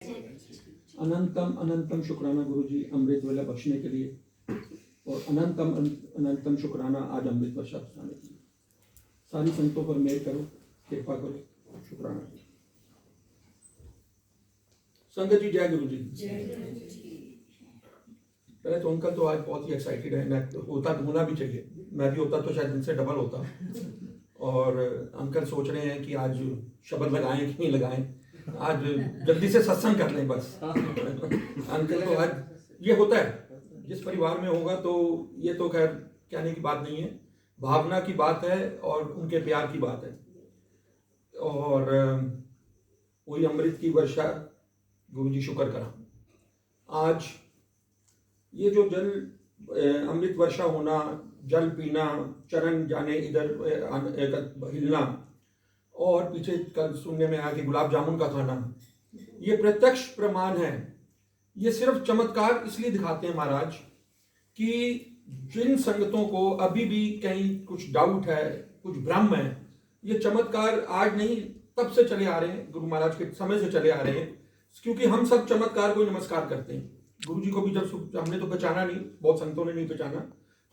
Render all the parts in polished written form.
अनंतम अनंतम शुक्राना गुरु जी अमृत वेला बख्शने के लिए, और अनंतम अनंतम शुक्राना आज अमृत वर्षा बख्शाने के लिए। सारी संतों पर मेहर करो, कृपा करो, शुक्राना। संगत जी, जय गुरु जी। पहले तो अंकल तो आज बहुत ही एक्साइटेड है, मैं होता होना भी चाहिए, मैं भी होता तो शायद इनसे डबल होता। और अंकल सोच रहे हैं कि आज शब्द लगाएं कि नहीं लगाएं, आज जल्दी से सत्संग कर लें बस। अंकल तो आज ये होता है, जिस परिवार में होगा तो ये तो खैर कहने की बात नहीं है, भावना की बात है और उनके प्यार की बात है। और वही अमृत की वर्षा गुरु जी शुक्र करा। आज ये जो जल अमृत वर्षा होना, जल पीना, चरण जाने इधर हिलना, और पीछे कल सुनने में आया कि गुलाब जामुन का खाना, ये प्रत्यक्ष प्रमाण है। ये सिर्फ चमत्कार इसलिए दिखाते हैं महाराज कि जिन संगतों को अभी भी कहीं कुछ डाउट है, कुछ भ्रम है, ये चमत्कार आज नहीं तब से चले आ रहे हैं, गुरु महाराज के समय से चले आ रहे हैं। क्योंकि हम सब चमत्कार को नमस्कार करते हैं। गुरु जी को भी जब हमने तो पहचाना नहीं, बहुत संतों ने नहीं पहचाना,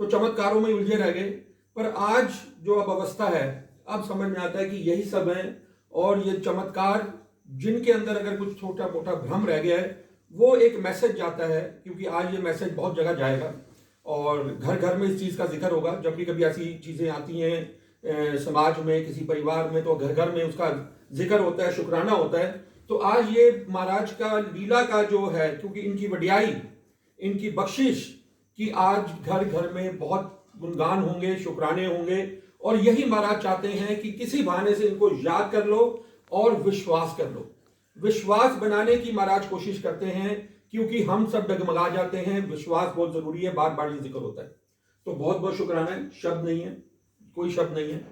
तो चमत्कारों में उलझे रह गए। पर आज जो अब अवस्था है, अब समझ में आता है कि यही सब है। और ये चमत्कार जिनके अंदर अगर कुछ छोटा मोटा भ्रम रह गया है, वो एक मैसेज जाता है, क्योंकि आज ये मैसेज बहुत जगह जाएगा और घर घर में इस चीज़ का जिक्र होगा। जब भी कभी ऐसी चीज़ें आती हैं समाज में, किसी परिवार में, तो घर घर में उसका जिक्र होता है, शुक्राना होता है। तो आज ये महाराज का लीला का जो है, क्योंकि इनकी वडियाई, इनकी बख्शिश कि आज घर घर में बहुत गुणगान होंगे, शुक्राने होंगे। और यही महाराज चाहते हैं कि किसी बहाने से इनको याद कर लो और विश्वास कर लो। विश्वास बनाने की महाराज कोशिश करते हैं, क्योंकि हम सब डगमगा जाते हैं। विश्वास बहुत जरूरी है, बार बार ये जिक्र होता है। तो बहुत बहुत शुक्राना है, शब्द नहीं है, कोई शब्द नहीं है।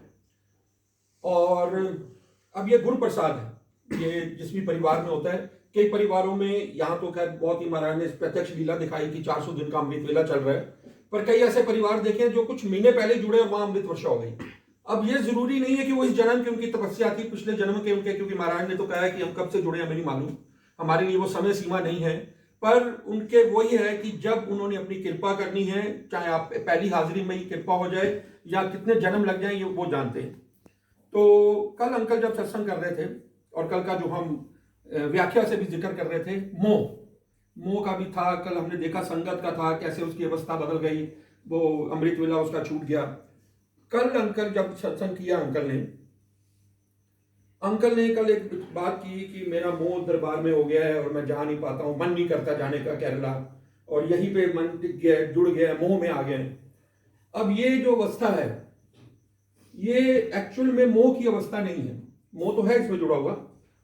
और अब ये गुरु प्रसाद है, ये जिस भी परिवार में होता है। कई परिवारों में, यहाँ तो खैर बहुत ही महाराज ने प्रत्यक्ष लीला दिखाई कि 400 दिन का अमृत वेला चल रहा है। पर कई ऐसे परिवार देखे जो कुछ महीने पहले जुड़े और वहां अमृत वर्षा हो गई। अब ये जरूरी नहीं है कि वो इस जन्म की उनकी तपस्या थी, पिछले जन्म के उनके, क्योंकि महाराज ने तो कहा है कि हम कब से जुड़े हमें नहीं मालूम, हमारे लिए वो समय सीमा नहीं है। पर उनके वही है कि जब उन्होंने अपनी कृपा करनी है, चाहे आप पहली हाजिरी में ही कृपा हो जाए या कितने जन्म लग जाए, ये वो जानते हैं। तो कल अंकल जब सत्संग कर रहे थे, और कल का जो हम व्याख्या से भी जिक्र कर रहे थे, मोह का भी था। कल हमने देखा संगत का था, कैसे उसकी अवस्था बदल गई, वो अमृत वेला उसका छूट गया। कल अंकल जब सत्संग किया, अंकल ने कल एक बात की कि मेरा मोह दरबार में हो गया है और मैं जा नहीं पाता हूँ, मन नहीं करता जाने का केरला, और यहीं पे मन टिक गया, जुड़ गया, मोह में आ गए। अब ये जो अवस्था है, ये एक्चुअल में मोह की अवस्था नहीं है। मोह तो है इसमें जुड़ा हुआ,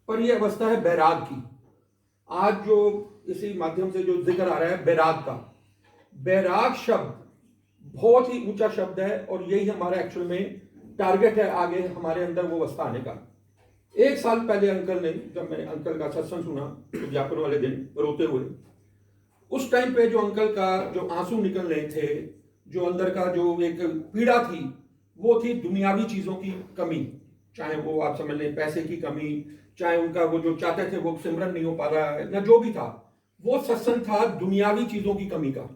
पर यह अवस्था है बैराग की। आज जो इसी माध्यम से जो जिक्र आ रहा है बैराग का, बैराग शब्द बहुत ही ऊंचा शब्द है, और यही हमारा एक्चुअल में टारगेट है आगे हमारे अंदर वो अवस्था आने का। 1 साल पहले अंकल ने, जब मैंने अंकल का सत्संग सुना ज्ञापन वाले दिन रोते हुए, उस टाइम पे जो अंकल का जो आंसू निकल रहे थे, जो अंदर का जो एक पीड़ा थी, वो थी दुनियावी चीजों की कमी। चाहे वो आप समझ लें पैसे की कमी, चाहे उनका वो जो चाहते थे वो सिमरन नहीं हो पा रहा है, या जो भी था, वो सत्संग था दुनियावी चीजों की कमी का।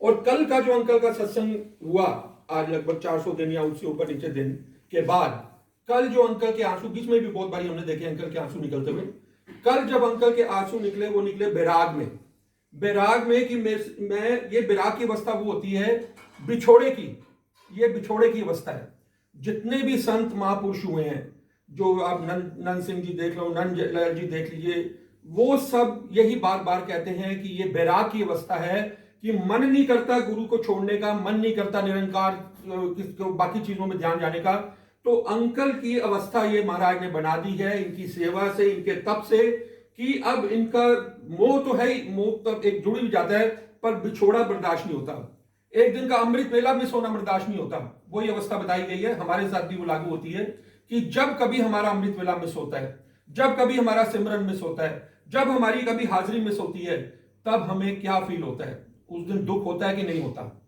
और कल का जो अंकल का सत्संग हुआ, आज लगभग 400 दिन या उससे ऊपर नीचे दिन के बाद, कल जो अंकल के आंसू, बीच में भी बहुत बारी हमने देखे अंकल के आंसू निकलते हुए, कल जब अंकल के आंसू निकले, वो निकले बैराग में। बैराग में कि मैं ये बैराग की अवस्था वो होती है बिछोड़े की, ये बिछोड़े की अवस्था है। जितने भी संत महापुरुष हुए हैं, जो आप नंद सिंह जी देख लो, नंद लाल जी देख लीजिए, वो सब यही बार बार कहते हैं कि ये बैराग की अवस्था है, कि मन नहीं करता गुरु को छोड़ने का, मन नहीं करता निरंकार बाकी चीजों में ध्यान जाने का। तो अंकल की अवस्था ये महाराज ने बना दी है, इनकी सेवा से, इनके तप से, कि अब इनका मोह तो है ही, मोह तब एक जुड़ भी जाता है, पर बिछोड़ा बर्दाश्त नहीं होता। एक दिन का अमृत वेला मिस होना बर्दाश्त नहीं होता। वही अवस्था बताई गई है, हमारे साथ भी वो लागू होती है कि जब कभी हमारा अमृत वेला मिस होता है, जब कभी हमारा सिमरन मिस होता है, जब हमारी कभी हाजिरी मिस होती है, तब हमें क्या फील होता है? उस दिन दुख होता है कि नहीं होता?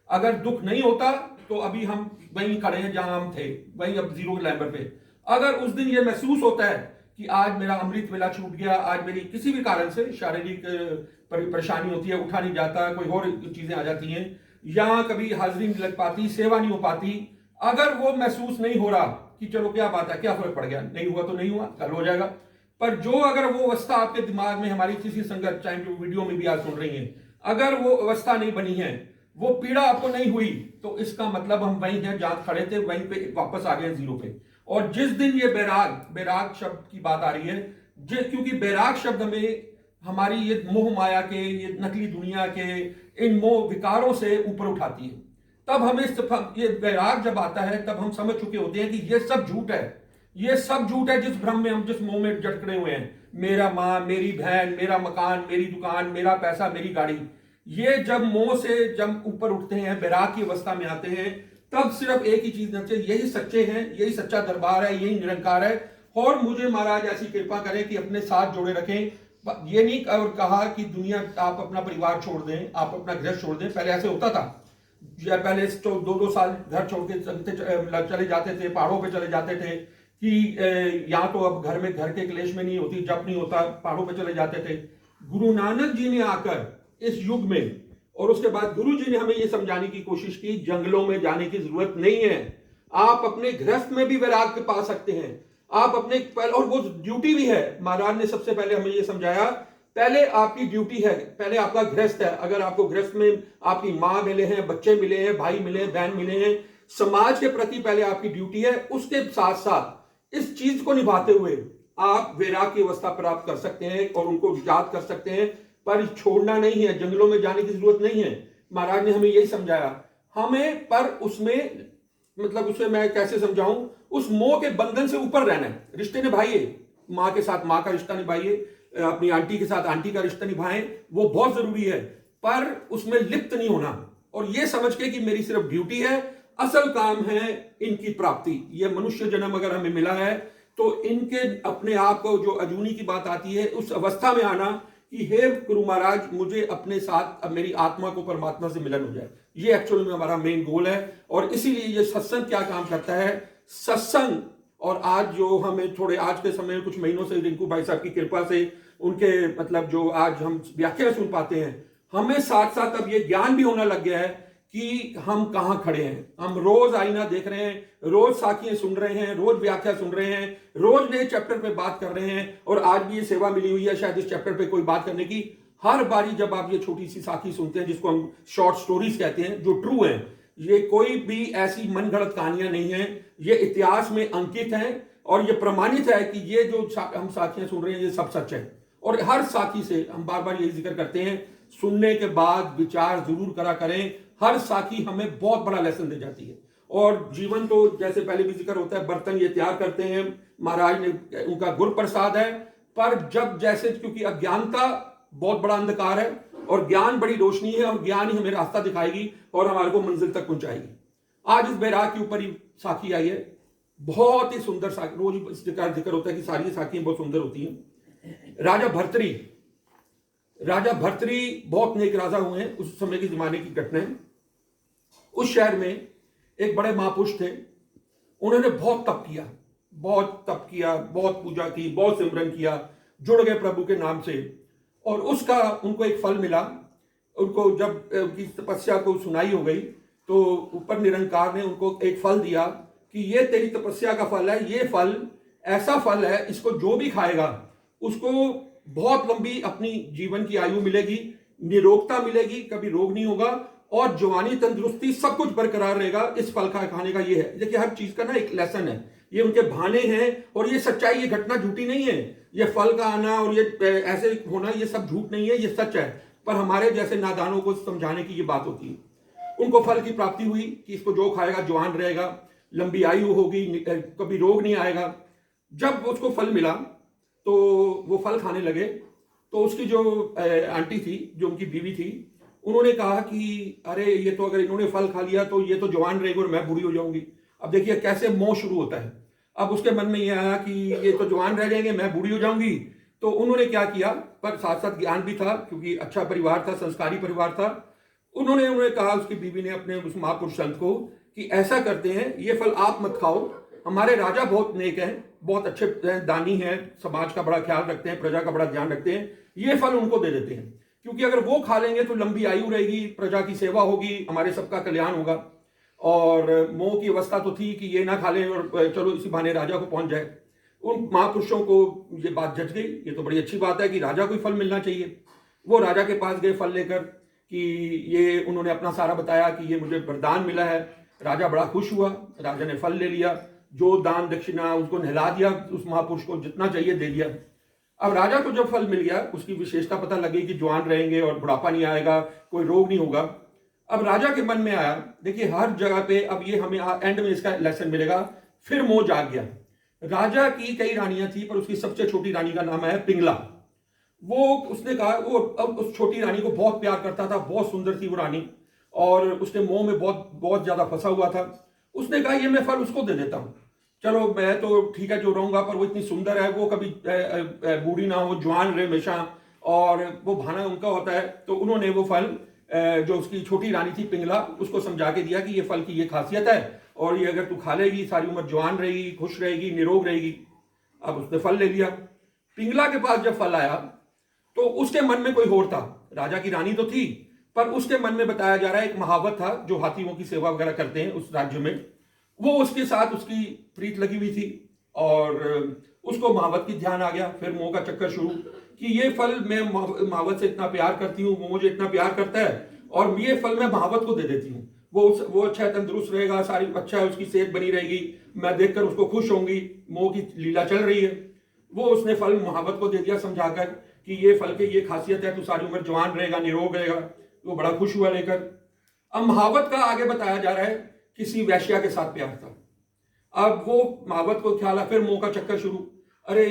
अगर दुख नहीं होता तो अभी हम वहीं खड़े हैं जहां हम थे, वहीं अब जीरो के नंबर पे। अगर उस दिन ये महसूस होता है कि आज मेरा अमृत वेला छूट गया, आज मेरी किसी भी कारण से शारीरिक परेशानी होती है, उठा नहीं जाता, कोई और चीजें आ जाती हैं, या कभी हाजिरी नहीं लग पाती, सेवा नहीं हो पाती, अगर वो महसूस नहीं हो रहा कि चलो क्या बात है, क्या फर्क पड़ गया, नहीं हुआ तो नहीं हुआ, कल हो जाएगा, पर जो अगर वो अवस्था आपके दिमाग में, हमारी किसी संगत चाहे जो वीडियो में भी आज सुन रही है, अगर वो अवस्था नहीं बनी है, वो पीड़ा आपको नहीं हुई, तो इसका मतलब हम वहीं हैं जहां खड़े थे, वहीं पे वापस आ गए जीरो पे। और जिस दिन ये बैराग शब्द की बात आ रही है, क्योंकि बैराग शब्द हमें हमारी ये मोह माया के, ये नकली दुनिया के इन मोह विकारों से ऊपर उठाती है। तब हमें ये बैराग जब आता है, तब हम समझ चुके होते हैं कि ये सब झूठ है, ये सब झूठ है, जिस भ्रम में हम, जिस मोह में जकड़े हुए हैं। मेरा माँ, मेरी बहन, मेरा मकान, मेरी दुकान, मेरा पैसा, मेरी गाड़ी, ये जब मोह से जब ऊपर उठते हैं, बैराग की अवस्था में आते हैं, तब सिर्फ एक ही चीज नचे, यही सच्चे हैं, यही सच्चा दरबार है, यही निरंकार है। और मुझे महाराज ऐसी कृपा करें कि अपने साथ जोड़े रखें। ये नहीं और कहा कि दुनिया, आप अपना परिवार छोड़ दें, आप अपना घर छोड़ दें। पहले ऐसे होता था, या पहले तो 2-2 साल घर छोड़ के चले जाते थे, पहाड़ों पे चले जाते थे, कि या तो अब घर के क्लेश में नहीं होती, जब नहीं होता, पहाड़ों पे चले जाते थे। गुरु नानक जी ने आकर इस युग में, और उसके बाद गुरु जी ने हमें यह समझाने की कोशिश की, जंगलों में जाने की जरूरत नहीं है, आप अपने गृहस्थ में भी वैराग्य पा सकते हैं। आप अपने, और वो ड्यूटी भी है। महाराज ने सबसे पहले हमें यह समझाया, पहले आपकी ड्यूटी है, पहले आपका गृहस्थ है। अगर आपको गृहस्थ में आपकी माँ मिले हैं, बच्चे मिले हैं, भाई मिले हैं, बहन मिले हैं, समाज के प्रति पहले आपकी ड्यूटी है। उसके साथ साथ इस चीज को निभाते हुए आप वैराग्य की अवस्था प्राप्त कर सकते हैं और उनको याद कर सकते हैं, पर छोड़ना नहीं है, जंगलों में जाने की जरूरत नहीं है। महाराज ने हमें यही समझाया हमें, पर उसमें मतलब उसे मैं कैसे समझाऊं, उस मोह के बंधन से ऊपर रहना है। रिश्ते निभाइए, माँ के साथ माँ का रिश्ता निभाइए, अपनी आंटी के साथ आंटी का रिश्ता निभाएं, वो बहुत जरूरी है, पर उसमें लिप्त नहीं होना। और ये समझ के कि मेरी सिर्फ ड्यूटी है, असल काम है इनकी प्राप्ति। ये मनुष्य जन्म अगर हमें मिला है, तो इनके अपने आप को, जो अजूनी की बात आती है, उस अवस्था में आना कि हे गुरु महाराज, मुझे अपने साथ, अब मेरी आत्मा को परमात्मा से मिलन हो जाए। ये एक्चुअल में हमारा मेन गोल है। और इसीलिए ये सत्संग क्या काम करता है, सत्संग। और आज जो हमें थोड़े, आज के समय में कुछ महीनों से रिंकू भाई साहब की कृपा से, उनके मतलब जो आज हम व्याख्या सुन पाते हैं, हमें साथ साथ अब ये ज्ञान भी होना लग गया है कि हम कहां खड़े हैं। हम रोज आईना देख रहे हैं, रोज साखियां सुन रहे हैं, रोज व्याख्या सुन रहे हैं, रोज नए चैप्टर पे बात कर रहे हैं। और आज भी ये सेवा मिली हुई है शायद इस चैप्टर पे कोई बात करने की। हर बारी जब आप ये छोटी सी साखी सुनते हैं, जिसको हम शॉर्ट स्टोरीज कहते हैं, जो ट्रू है, ये कोई भी ऐसी मनगढ़ंत कहानियां नहीं है, ये इतिहास में अंकित है और ये प्रमाणित है कि ये जो हम साखियां सुन रहे हैं, ये सब सच है। और हर साखी से हम बार बार यही जिक्र करते हैं, सुनने के बाद विचार जरूर करा करें। हर साखी हमें बहुत बड़ा लेसन दे जाती है। और जीवन तो जैसे पहले भी जिक्र होता है, बर्तन ये तैयार करते हैं, महाराज ने, उनका गुर प्रसाद है, पर जब जैसे, क्योंकि अज्ञानता बहुत बड़ा अंधकार है और ज्ञान बड़ी रोशनी है, और ज्ञान ही हमें रास्ता दिखाएगी और हमारे को मंजिल तक पहुंचाएगी। आज इस बैराग के ऊपर ही साखी आई है, बहुत ही सुंदर साखी। रोज इस जिक्र होता है कि सारी साखियां बहुत सुंदर होती हैं। राजा भर्तरी बहुत नेक राजा हुए हैं, उस समय के जमाने की घटना है। उस शहर में एक बड़े महापुरुष थे, उन्होंने बहुत तप किया, बहुत पूजा की, बहुत सिमरन किया, जुड़ गए प्रभु के नाम से, और उसका उनको एक फल मिला। उनको जब उनकी तपस्या को सुनाई हो गई, तो ऊपर निरंकार ने उनको एक फल दिया कि ये तेरी तपस्या का फल है, ये फल ऐसा फल है, इसको जो भी खाएगा उसको बहुत लंबी अपनी जीवन की आयु मिलेगी, निरोगता मिलेगी, कभी रोग नहीं होगा, और जवानी, तंदुरुस्ती, सब कुछ बरकरार रहेगा। इस फल का खाने का ये है। देखिए, हर चीज का ना एक लेसन है, ये उनके बहाने हैं, और ये सच्चाई, ये घटना झूठी नहीं है। ये फल का आना और ये ऐसे होना, ये सब झूठ नहीं है, ये सच है। पर हमारे जैसे नादानों को समझाने की ये बात होती है। उनको फल की प्राप्ति हुई कि इसको जो खाएगा जवान रहेगा, लंबी आयु होगी, कभी रोग नहीं आएगा। जब उसको फल मिला तो वो फल खाने लगे, तो उसकी जो आंटी थी, जो उनकी बीवी थी, उन्होंने कहा कि अरे, ये तो अगर इन्होंने फल खा लिया तो ये तो जवान रहेगी और मैं बूढ़ी हो जाऊंगी। अब देखिए कैसे मोह शुरू होता है। अब उसके मन में ये आया कि ये तो जवान रह जाएंगे, मैं बूढ़ी हो जाऊंगी। तो उन्होंने क्या किया, पर साथ साथ ज्ञान भी था, क्योंकि अच्छा परिवार था, संस्कारी परिवार था। उन्होंने कहा, उसकी बीवी ने अपने उस महापुरुष संत को, कि ऐसा करते हैं, ये फल आप मत खाओ, हमारे राजा बहुत नेक हैं, बहुत अच्छे दानी हैं, समाज का बड़ा ख्याल रखते हैं, प्रजा का बड़ा ध्यान रखते हैं, ये फल उनको दे देते हैं, क्योंकि अगर वो खा लेंगे तो लंबी आयु रहेगी, प्रजा की सेवा होगी, हमारे सबका कल्याण होगा। और मोह की अवस्था तो थी कि ये ना खा लें और चलो इसी बहाने राजा को पहुंच जाए। उन महापुरुषों को ये बात जच गई, ये तो बड़ी अच्छी बात है कि राजा को ही फल मिलना चाहिए। वो राजा के पास गए फल लेकर, कि ये उन्होंने अपना सारा बताया कि ये मुझे वरदान मिला है। राजा बड़ा खुश हुआ, राजा ने फल ले लिया, जो दान दक्षिणा उसको नहला दिया, उस महापुरुष को जितना चाहिए दे दिया। अब राजा को जब फल मिल गया, उसकी विशेषता पता लगी कि जवान रहेंगे और बुढ़ापा नहीं आएगा, कोई रोग नहीं होगा। अब राजा के मन में आया, देखिए हर जगह पे अब ये हमें एंड में इसका लेसन मिलेगा, फिर मोह जाग गया। राजा की कई रानियां थी, पर उसकी सबसे छोटी रानी का नाम है पिंगला। वो उसने कहा, वो अब उस छोटी रानी को बहुत प्यार करता था, बहुत सुंदर थी वो रानी, और उसके मोह में बहुत बहुत ज्यादा फंसा हुआ था। उसने कहा ये मैं फल उसको दे देता हूं, चलो मैं तो ठीक है जो रहूंगा, पर वो इतनी सुंदर है, वो कभी बूढ़ी ना हो, जवान रहे हमेशा, और वो भाना उनका होता है। तो उन्होंने वो फल जो उसकी छोटी रानी थी पिंगला, उसको समझा के दिया कि ये फल की ये खासियत है, और ये अगर तू खा लेगी सारी उम्र जवान रहेगी, खुश रहेगी, निरोग रहेगी। अब उसने फल ले लिया। पिंगला के पास जब फल आया तो उसके मन में कोई और था, राजा की रानी तो थी, पर उसके मन में बताया जा रहा है एक महावत था जो हाथियों की सेवा वगैरह करते हैं उस राज्य में, वो उसके साथ उसकी प्रीत लगी हुई थी, और उसको महावत की ध्यान आ गया। फिर मोह का चक्कर शुरू कि ये फल मैं महावत से इतना प्यार करती हूँ, वो मुझे इतना प्यार करता है, और ये फल मैं महावत को दे देती हूँ, वो अच्छा है, तंदुरुस्त रहेगा, सारी अच्छा है, उसकी सेहत बनी रहेगी, मैं देखकर उसको खुश होंगी। मोह की लीला चल रही है। वो उसने फल महावत को दे दिया समझाकर कि ये फल की ये खासियत है, तू सारी उम्र जवान रहेगा, निरोग रहेगा। वो बड़ा खुश हुआ लेकर। अब महावत का आगे बताया जा रहा है किसी वैश्या के साथ प्यार था। अब वो महावत को ख्याल, फिर मोह का चक्कर शुरू, अरे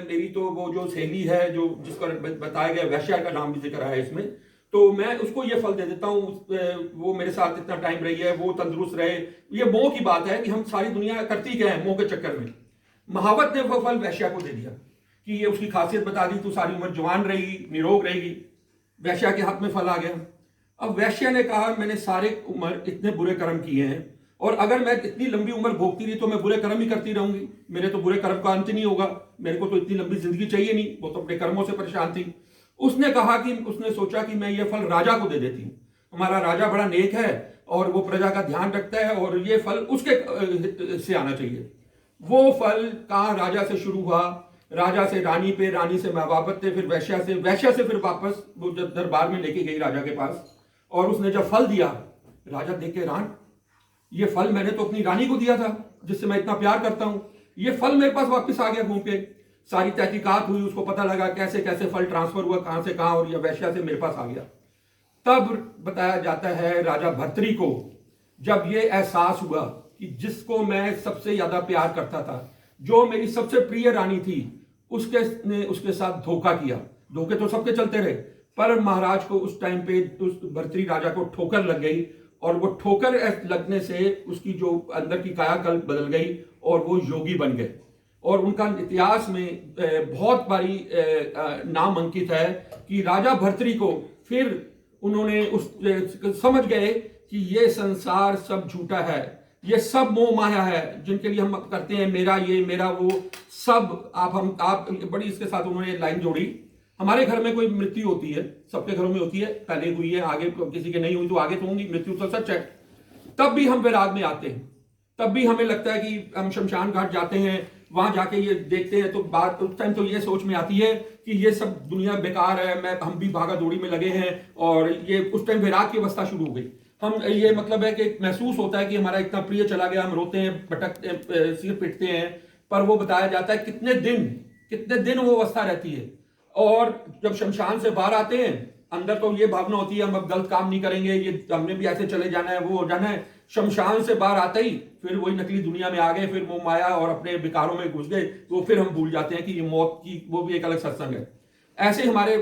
मेरी तो वो जो सहेली है, जो जिसका बताया गया वैश्या का नाम भी जिक्र है इसमें, तो मैं उसको ये फल दे देता हूँ, वो मेरे साथ इतना टाइम रही है, वो तंदुरुस्त रहे। ये मोह की बात है कि हम सारी दुनिया करती क्या है मोह के चक्कर में। महावत ने वो फल वैश्या को दे दिया कि ये उसकी खासियत बता दी, तू सारी उम्र जवान रहेगी, निरोग रहेगी। वैश्या के हाथ में फल आ गया। अब वैश्या ने कहा मैंने सारे उम्र इतने बुरे कर्म किए हैं, और अगर मैं इतनी लंबी उम्र भोगती रही तो मैं बुरे कर्म ही करती रहूंगी, मेरे तो बुरे कर्म का अंत नहीं होगा, मेरे को तो इतनी लंबी जिंदगी चाहिए नहीं। वो तो अपने कर्मों से परेशान थी। उसने कहा कि उसने सोचा कि मैं ये फल राजा को दे देती हूँ, हमारा राजा बड़ा नेक है और वो प्रजा का ध्यान रखता है, और ये फल उसके से आना चाहिए। वो फल कहाँ राजा से शुरू हुआ, राजा से रानी पे, रानी से महाबाबत थे, फिर वैश्या से, वैश्या से फिर वापस वो जब दरबार में लेके गई राजा के पास, और उसने जब फल दिया, राजा देख के रान, ये फल मैंने तो अपनी रानी को दिया था जिससे मैं इतना प्यार करता हूं, ये फल मेरे पास वापस आ गया घूम के। सारी तहकीकात हुई, उसको पता लगा कैसे कैसे फल ट्रांसफर हुआ, कहां से कहां, और यह वैश्या से मेरे पास आ गया। तब बताया जाता है राजा भर्तरी को जब ये एहसास हुआ कि जिसको मैं सबसे ज्यादा प्यार करता था, जो मेरी सबसे प्रिय रानी थी, उसके साथ धोखा किया। धोखे तो सबके चलते रहे, पर महाराज को उस टाइम पे उस भर्तरी राजा को ठोकर लग गई, और वो ठोकर लगने से उसकी जो अंदर की कायाकल्प बदल गई और वो योगी बन गए। और उनका इतिहास में बहुत बारी नाम अंकित है कि राजा भर्तरी को फिर उन्होंने समझ गए कि ये संसार सब झूठा है, ये सब मोह माया है, जिनके लिए हम करते हैं मेरा ये मेरा वो सब। आप बड़ी इसके साथ उन्होंने लाइन जोड़ी, हमारे घर में कोई मृत्यु होती है, सबके घरों में होती है, पहले हुई है, आगे किसी के नहीं हुई तो आगे तो होंगी, मृत्यु तो सच है। तब भी हम विराग में आते हैं, तब भी हमें लगता है कि हम शमशान घाट जाते हैं, वहां जाके ये देखते हैं तो बात उस टाइम तो ये सोच में आती है कि ये सब दुनिया बेकार है, हम भी भागा दौड़ी में लगे हैं, और ये उस टाइम विराग की अवस्था शुरू हो गई। हम ये मतलब है कि महसूस होता है कि हमारा इतना प्रिय चला गया, हम रोते हैं, भटकते, सिर पिटते हैं, पर वो बताया जाता है कितने दिन वो अवस्था रहती है। और जब शमशान से बाहर आते हैं, अंदर तो ये भावना होती है हम अब गलत काम नहीं करेंगे, ये हमने भी ऐसे चले जाना है, वो हो जाना है। शमशान से बाहर आते ही फिर वही नकली दुनिया में आ गए, फिर मोह माया और अपने विकारों में घुस गए, तो फिर हम भूल जाते हैं कि ये मौत की वो भी एक अलग सत्संग है। ऐसे हमारे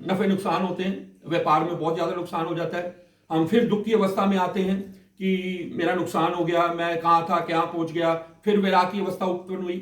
नफे नुकसान होते हैं, व्यापार में बहुत ज्यादा नुकसान हो जाता है, हम फिर दुख की अवस्था में आते हैं कि मेरा नुकसान हो गया, मैं कहाँ था, क्या पहुंच गया, फिर विराग की अवस्था उत्पन्न हुई।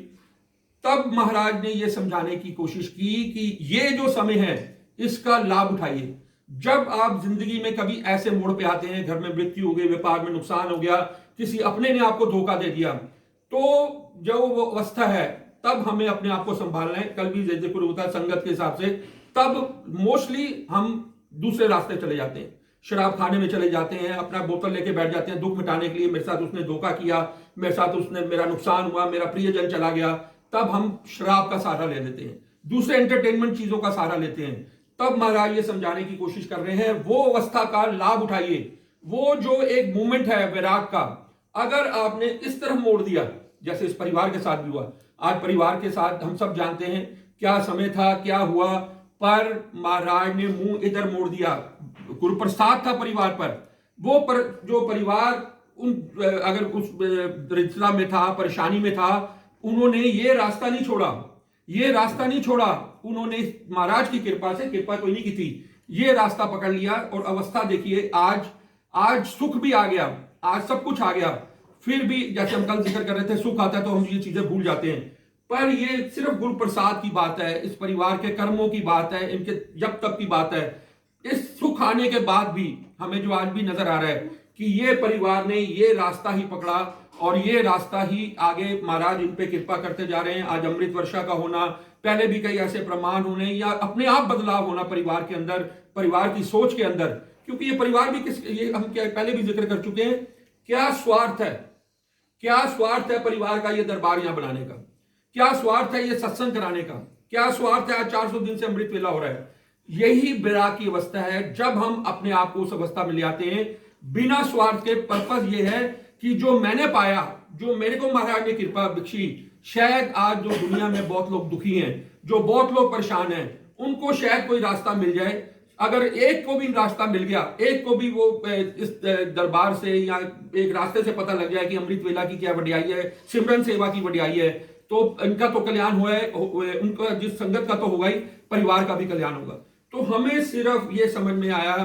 तब महाराज ने यह समझाने की कोशिश की कि ये जो समय है इसका लाभ उठाइए। जब आप जिंदगी में कभी ऐसे मोड़ पे आते हैं, घर में मृत्यु हो गई, व्यापार में नुकसान हो गया, किसी अपने ने आपको धोखा दे दिया, तो जो वो अवस्था है तब हमें अपने आप को संभालना है। कल भी जैसे होता है संगत के हिसाब से, तब मोस्टली हम दूसरे रास्ते चले जाते हैं, शराब खाने में चले जाते हैं, अपना बोतल लेके बैठ जाते हैं दुख मिटाने के लिए, मेरे साथ उसने धोखा किया, मेरे साथ उसने मेरा नुकसान हुआ, मेरा प्रियजन चला गया, तब हम शराब का सहारा ले लेते हैं, दूसरे एंटरटेनमेंट चीजों का सहारा लेते हैं। तब महाराज ये समझाने की कोशिश कर रहे हैं, वो अवस्था का लाभ उठाइए, वो जो एक मूवमेंट है वैराग का, अगर आपने इस तरह मोड़ दिया, जैसे इस परिवार के साथ भी हुआ। आज परिवार के साथ हम सब जानते हैं क्या समय था, क्या हुआ, पर महाराज ने मुंह इधर मोड़ दिया। गुरु प्रसाद था परिवार पर, जो परिवार अगर उस रिश्ता में था, परेशानी में था, उन्होंने ये रास्ता नहीं छोड़ा, उन्होंने महाराज की कृपा से, कृपा कोई नहीं की थी, ये रास्ता पकड़ लिया और अवस्था देखिए। आज सुख भी आ गया, आज सब कुछ आ गया, फिर भी जैसे हम कल जिक्र कर रहे थे, सुख आता है तो हम ये चीजें भूल जाते हैं, पर ये सिर्फ गुरु प्रसाद की बात है, इस परिवार के कर्मों की बात है, इनके जब तक की बात है। इस सुख आने के बाद भी हमें जो आज भी नजर आ रहा है कि ये परिवार ने ये रास्ता ही पकड़ा और ये रास्ता ही आगे महाराज इन पे कृपा करते जा रहे हैं। आज अमृत वर्षा का होना, पहले भी कई ऐसे प्रमाण होने या अपने आप बदलाव होना परिवार के अंदर, परिवार की सोच के अंदर, क्योंकि ये परिवार भी ये हम पहले भी जिक्र कर चुके हैं, क्या स्वार्थ है परिवार का ये दरबार यहां बनाने का, क्या स्वार्थ है ये सत्संग कराने का, क्या स्वार्थ है आज 400 दिन से अमृत वेला हो रहा है। यही विराग की अवस्था है, जब हम अपने आप को उस अवस्था में ले आते हैं बिना स्वार्थ के। पर्पस ये है कि जो मैंने पाया, जो मेरे को महाराज ने कृपा बख्शी, शायद आज जो दुनिया में बहुत लोग दुखी हैं, जो बहुत लोग परेशान हैं, उनको शायद कोई रास्ता मिल जाए। अगर एक को भी रास्ता मिल गया, एक को भी वो इस दरबार से या एक रास्ते से पता लग जाए कि अमृत वेला की क्या वडियाई है, सिमरन सेवा की वडियाई है, तो इनका तो कल्याण हुआ है, उनका जिस संगत का तो होगा ही, परिवार का भी कल्याण होगा। तो हमें सिर्फ ये समझ में आया,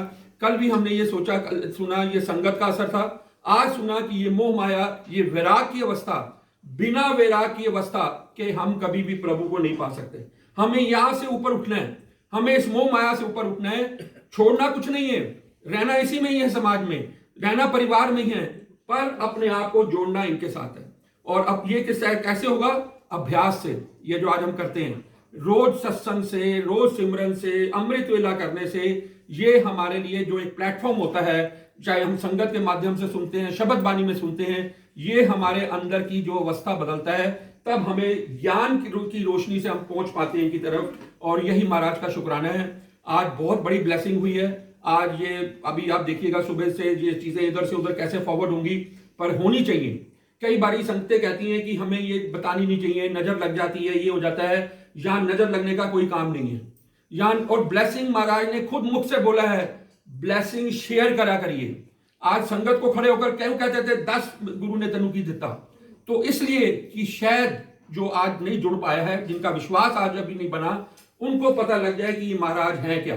कल भी हमने ये सुना, ये संगत का असर था, आज सुना कि ये मोह माया, ये वैराग की अवस्था, बिना वैराग की अवस्था के हम कभी भी प्रभु को नहीं पा सकते। हमें यहां से ऊपर उठना है, हमें इस मोह माया से ऊपर उठना है, छोड़ना कुछ नहीं है, रहना इसी में ही है, समाज में रहना, परिवार में ही है, पर अपने आप को जोड़ना इनके साथ है। और अब ये कैसे होगा? अभ्यास से। ये जो आज हम करते हैं, रोज सत्संग से, रोज सिमरन से, अमृत वेला करने से, ये हमारे लिए जो एक प्लेटफॉर्म होता है, चाहे हम संगत के माध्यम से सुनते हैं, शब्द बानी में सुनते हैं, ये हमारे अंदर की जो अवस्था बदलता है, तब हमें ज्ञान की रोशनी से हम पहुंच पाते हैं इनकी तरफ। और यही महाराज का शुक्राना है। आज बहुत बड़ी ब्लेसिंग हुई है। आज ये अभी आप देखिएगा सुबह से ये चीजें इधर से उधर कैसे फॉरवर्ड होंगी, पर होनी चाहिए। कई बारी संगतें कहती हैं कि हमें ये बतानी नहीं चाहिए, नजर लग जाती है, ये हो जाता है। यहां नजर लगने का कोई काम नहीं है यहां। और ब्लेसिंग महाराज ने खुद मुख से बोला है, ब्लेसिंग शेयर करा करिए। आज संगत को खड़े होकर क्यों कहते थे 10 गुरु ने तनु की दिता, तो इसलिए कि शायद जो आज नहीं जुड़ पाया है, जिनका विश्वास आज अभी नहीं बना, उनको पता लग जाए कि ये महाराज हैं क्या।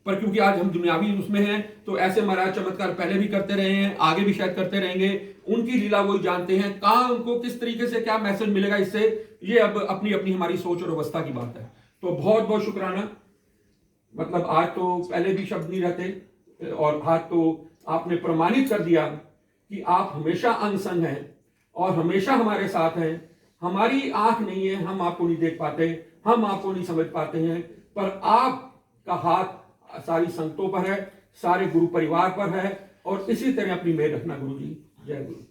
पर क्योंकि आज हम दुनियावी उसमें हैं, तो ऐसे महाराज चमत्कार पहले भी करते रहे हैं, आगे भी शायद करते रहेंगे। उनकी लीला वही जानते हैं, कहां उनको किस तरीके से क्या मैसेज मिलेगा इससे, ये अब अपनी अपनी हमारी सोच और अवस्था की बात है। तो बहुत बहुत शुक्राना। मतलब आज तो पहले भी शब्द नहीं रहते, और आज तो आपने प्रमाणित कर दिया कि आप हमेशा अनसंग हैं और हमेशा हमारे साथ हैं। हमारी आंख नहीं है, हम आपको नहीं देख पाते, हम आपको नहीं समझ पाते हैं, पर आपका हाथ सारी संगतों पर है, सारे गुरु परिवार पर है, और इसी तरह अपनी मेहर रखना गुरु जी। जय गुरु।